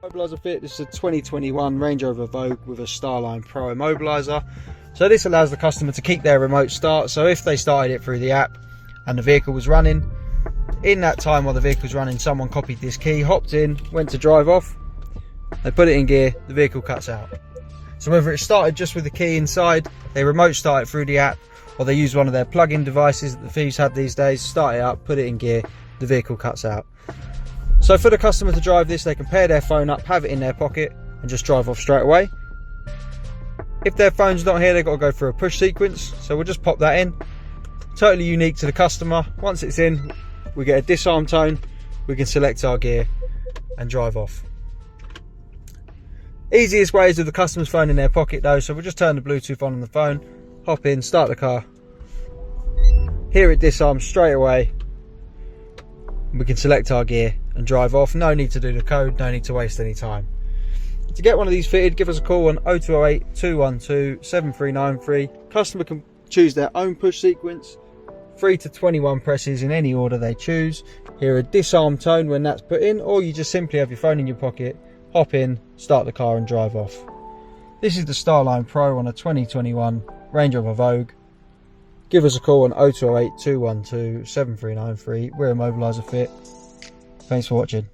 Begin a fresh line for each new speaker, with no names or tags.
Immobiliser fit. This is a 2021 Range Rover Vogue with a Starline Pro immobiliser. So this allows the customer to keep their remote start. So if they started it through the app and the vehicle was running, in that time while the vehicle was running, someone copied this key, hopped in, went to drive off, they put it in gear, the vehicle cuts out. So whether it started just with the key inside, they remote start it through the app, or they use one of their plug-in devices that the thieves have these days, start it up, put it in gear, the vehicle cuts out. So for the customer to drive this, they can pair their phone up, have it in their pocket, and just drive off straight away. If their phone's not here, they've got to go through a push sequence, so we'll just pop that in. Totally unique to the customer. Once it's in, we get a disarm tone, we can select our gear and drive off. Easiest way is with the customer's phone in their pocket though, so we'll just turn the Bluetooth on the phone, hop in, start the car, hear it disarm straight away, we can select our gear and drive off. No need to do the code, no need to waste any time. To get one of these fitted, give us a call on 0208 212 7393. Customer can choose their own push sequence, 3 to 21 presses in any order they choose. Hear a disarm tone when that's put in, or you just simply have your phone in your pocket, hop in, start the car and drive off. This is the Starline Pro on a 2021 Range Rover Vogue. Give us a call on 0208 212 7393. We're Immobiliser Fit. Thanks for watching.